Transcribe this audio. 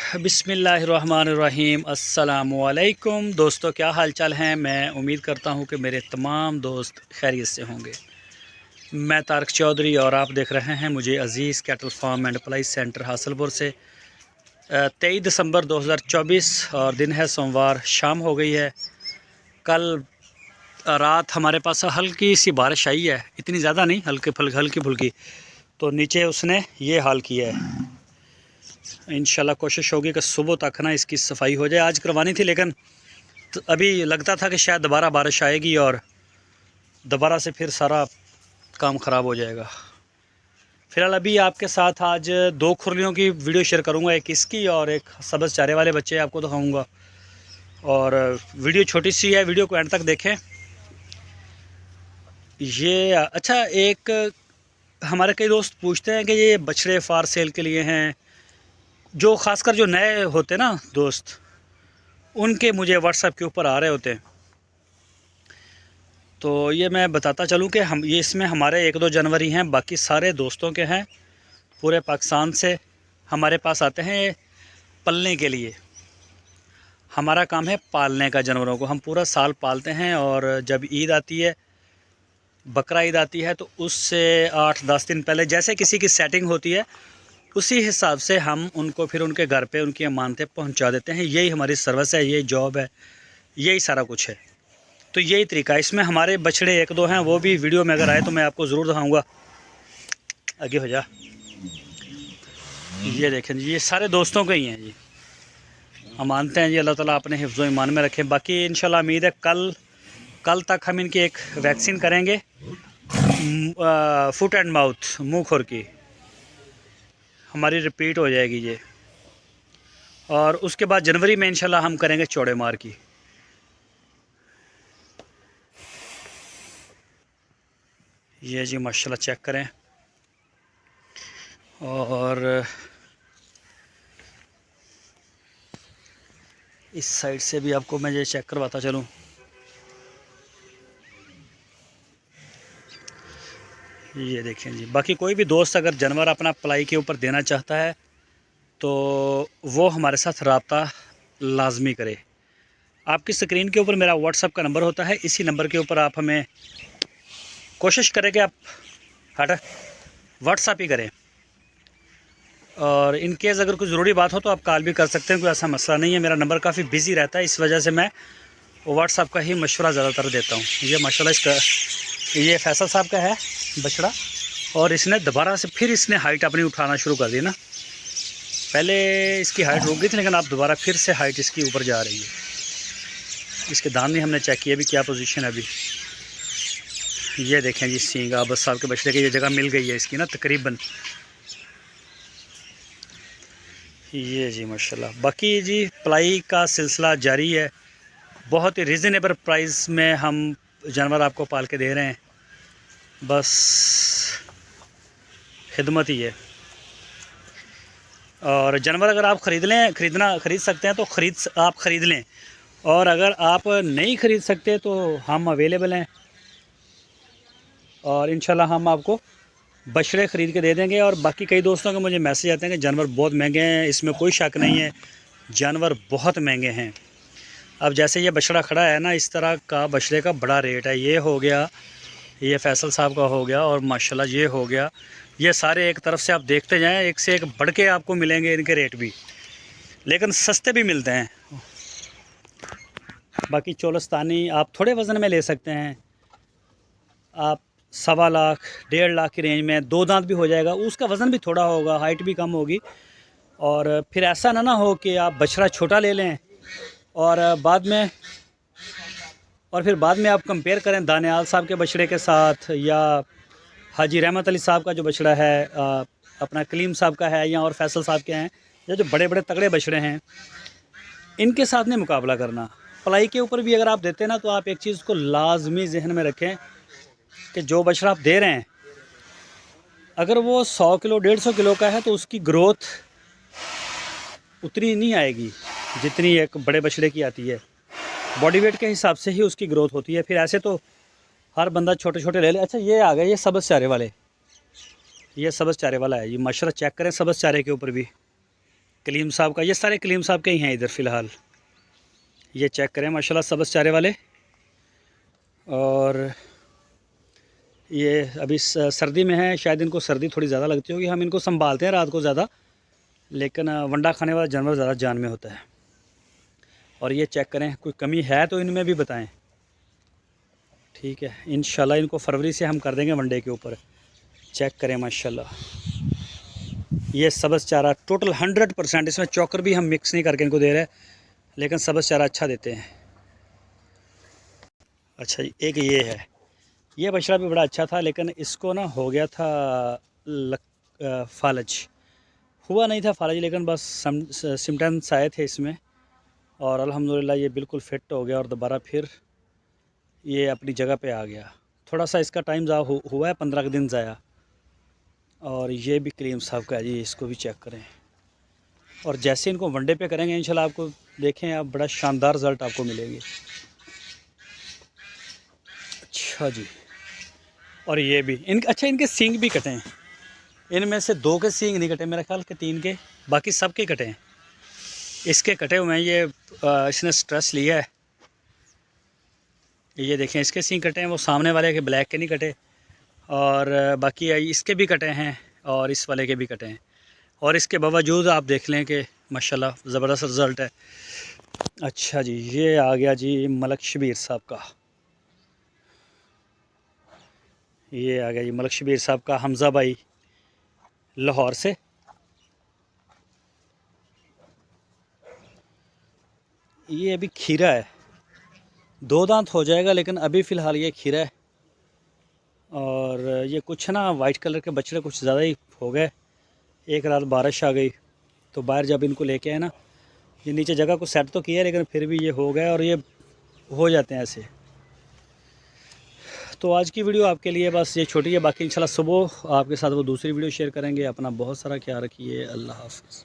बिस्मिल्लाहिर्रहमानिर्रहीम अस्सलामुअलैकुम दोस्तों, क्या हाल चाल हैं। मैं उम्मीद करता हूं कि मेरे तमाम दोस्त खैरियत से होंगे। मैं तारक चौधरी और आप देख रहे हैं मुझे अज़ीज़ कैटल फार्म एंड पलाई सेंटर हासलपुर से। 23 दिसंबर 2024 और दिन है सोमवार, शाम हो गई है। कल रात हमारे पास हल्की सी बारिश आई है, इतनी ज़्यादा नहीं, हल्की फुल्की। तो नीचे उसने ये हाल किया है। इंशाल्लाह कोशिश होगी कि सुबह तक ना इसकी सफाई हो जाए। आज करवानी थी लेकिन अभी लगता था कि शायद दोबारा बारिश आएगी और दोबारा से फिर सारा काम ख़राब हो जाएगा। फ़िलहाल अभी आपके साथ आज दो खुरलियों की वीडियो शेयर करूंगा, एक इसकी और एक सब्ज़ चारे वाले बच्चे आपको दिखाऊंगा। और वीडियो छोटी सी है, वीडियो को एंड तक देखें। ये अच्छा, एक हमारे कई दोस्त पूछते हैं कि ये बछड़े फार सेल के लिए हैं, जो ख़ासकर जो नए होते हैं ना दोस्त, उनके मुझे व्हाट्सएप के ऊपर आ रहे होते हैं। तो ये मैं बताता चलूँ कि हम ये इसमें हमारे 1-2 जानवर ही हैं, बाकी सारे दोस्तों के हैं। पूरे पाकिस्तान से हमारे पास आते हैं पलने के लिए। हमारा काम है पालने का जानवरों को, हम पूरा साल पालते हैं। और जब ईद आती है, बकरा ईद आती है, तो उससे 8-10 दिन पहले जैसे किसी की सेटिंग होती है, उसी हिसाब से हम उनको फिर उनके घर पे उनकी अमानतें पहुंचा देते हैं। यही हमारी सर्विस है, यही जॉब है, यही सारा कुछ है। तो यही तरीका है। इसमें हमारे बछड़े 1-2 हैं, वो भी वीडियो में अगर आए तो मैं आपको ज़रूर दिखाऊंगा। आगे हो जा। ये देखें जी, ये सारे दोस्तों के ही हैं जी। हम मानते हैं जी अल्लाह ताला अपने हिफ्ज़ो ईमान में रखें। बाकी इंशाल्लाह उम्मीद है कल तक हम इनकी एक वैक्सीन करेंगे, फुट एंड माउथ, मुँह खुर की हमारी रिपीट हो जाएगी ये। और उसके बाद जनवरी में इंशाल्लाह हम करेंगे चौड़े मार की। ये जी माशाल्लाह चेक करें। और इस साइड से भी आपको मैं ये चेक करवाता चलूँ। ये देखें जी। बाकी कोई भी दोस्त अगर जानवर अपना पलाई के ऊपर देना चाहता है तो वो हमारे साथ रब्ता लाजमी करे। आपकी स्क्रीन के ऊपर मेरा व्हाट्सएप का नंबर होता है, इसी नंबर के ऊपर आप हमें कोशिश करें कि आप व्हाट्सएप ही करें। और इन केस अगर कोई ज़रूरी बात हो तो आप कॉल भी कर सकते हैं, कोई ऐसा मसला नहीं है। मेरा नंबर काफ़ी बिजी रहता है, इस वजह से मैं व्हाट्सएप का ही मशवरा ज़्यादातर देता हूँ। ये माशाल्लाह इसका ये फैसल साहब का है बछड़ा, और इसने दोबारा से फिर इसने हाइट अपनी उठाना शुरू कर दी ना। पहले इसकी हाइट रुक गई थी, लेकिन अब दोबारा फिर से हाइट इसकी ऊपर जा रही है। इसके दाम भी हमने चेक किया भी क्या पोजीशन है अभी। ये देखें जी, सींग आबद साहब के बछड़े की ये जगह मिल गई है इसकी ना तकरीबन। ये जी माशाल्लाह। बाकी जी पलाई का सिलसिला जारी है। बहुत ही रीज़नेबल प्राइस में हम जानवर आपको पाल के दे रहे हैं, बस खिदमत ही है। और जानवर अगर आप खरीद सकते हैं तो आप ख़रीद लें। और अगर आप नहीं ख़रीद सकते तो हम अवेलेबल हैं, और इंशाल्लाह हम आपको बछड़े ख़रीद के दे देंगे। और बाकी कई दोस्तों के मुझे मैसेज आते हैं कि जानवर बहुत महंगे हैं, इसमें कोई शक नहीं है, जानवर बहुत महंगे हैं। अब जैसे ये बछड़ा खड़ा है ना, इस तरह का बछड़े का बड़ा रेट है। ये हो गया, ये फैसल साहब का हो गया, और माशाल्लाह ये हो गया। ये सारे एक तरफ से आप देखते जाएं, एक से एक बढ़ के आपको मिलेंगे इनके रेट भी, लेकिन सस्ते भी मिलते हैं। बाकी चोलस्तानी आप थोड़े वज़न में ले सकते हैं, आप 1.25 लाख 1.5 लाख की रेंज में 2 दांत भी हो जाएगा। उसका वज़न भी थोड़ा होगा, हाइट भी कम होगी। और फिर ऐसा ना हो कि आप बछड़ा छोटा ले लें और फिर बाद में आप कंपेयर करें दानियाल साहब के बछड़े के साथ, या हाजी रहमत अली साहब का जो बछड़ा है, अपना कलीम साहब का है, या और फैसल साहब के हैं, या जो बड़े बड़े तगड़े बछड़े हैं, इनके साथ नहीं मुकाबला करना। पलाई के ऊपर भी अगर आप देते हैं ना, तो आप एक चीज़ को लाजमी जहन में रखें कि जो बछड़ा आप दे रहे हैं, अगर वो 100 किलो 150 किलो का है तो उसकी ग्रोथ उतनी नहीं आएगी जितनी एक बड़े बछड़े की आती है। बॉडी वेट के हिसाब से ही उसकी ग्रोथ होती है। फिर ऐसे तो हर बंदा छोटे छोटे ले ले। अच्छा, ये आ गए ये सब्ज़ चारे वाले, ये सब्ज़ चारे वाला है। ये माशाल्लाह चेक करें, सब्ज़ चारे के ऊपर भी कलीम साहब का, ये सारे कलीम साहब के ही हैं इधर फ़िलहाल। ये चेक करें माशाल्लाह सब्ज़ चारे वाले। और ये अभी सर्दी में है, शायद इनको सर्दी थोड़ी ज़्यादा लगती होगी। हम इनको संभालते हैं रात को ज़्यादा, लेकिन वंडा खाने वाला जानवर ज़्यादा जान में होता है। और ये चेक करें, कोई कमी है तो इनमें भी बताएं, ठीक है। इंशाल्लाह इनको फरवरी से हम कर देंगे वनडे के ऊपर। चेक करें माशाल्लाह, ये सब्ज़ चारा टोटल 100%। इसमें चोकर भी हम मिक्स नहीं करके इनको दे रहे हैं, लेकिन सब्ज़ चारा अच्छा देते हैं। अच्छा जी, एक ये है, ये बछड़ा भी बड़ा अच्छा था, लेकिन इसको ना हो गया था फालज। हुआ नहीं था फालज, लेकिन बस सिम्टम्स आए थे इसमें, और अल्हम्दुलिल्लाह ये बिल्कुल फिट हो गया और दोबारा फिर ये अपनी जगह पे आ गया। थोड़ा सा इसका टाइम ज़ाया हुआ है, 15 दिन ज़ाया। और ये भी कलीम साहब का है जी, इसको भी चेक करें। और जैसे इनको वनडे पे करेंगे इंशाल्लाह, आपको देखें आप, बड़ा शानदार रिज़ल्ट आपको मिलेंगे। अच्छा जी, और ये भी अच्छा, इनके सींग भी कटे हैं। इनमें से 2 के सींग नहीं कटे, मेरा ख्याल के 3 के, बाकी सब के कटे हैं। इसके कटे हुए हैं, ये इसने स्ट्रेस लिया है। ये देखें, इसके सींग कटे हैं, वो सामने वाले के ब्लैक के नहीं कटे। और बाकी इसके भी कटे हैं और इस वाले के भी कटे हैं। और इसके बावजूद आप देख लें कि माशाल्लाह ज़बरदस्त रिज़ल्ट है। अच्छा जी, ये आ गया जी मलक शबीर साहब का। ये आ गया जी मलक शबीर साहब का, हमज़ा भाई लाहौर से। ये अभी खीरा है, 2 दांत हो जाएगा, लेकिन अभी फ़िलहाल ये खीरा है। और ये कुछ ना वाइट कलर के बछड़े कुछ ज़्यादा ही हो गए। एक रात बारिश आ गई, तो बाहर जब इनको लेके आए ना, ये नीचे जगह को सेट तो किया, लेकिन फिर भी ये हो गए, और ये हो जाते हैं ऐसे। तो आज की वीडियो आपके लिए बस ये छोटी है, बाकी इंशाल्लाह सुबह आपके साथ वो दूसरी वीडियो शेयर करेंगे। अपना बहुत सारा ख्याल रखिए, अल्लाह हाफ़िज़।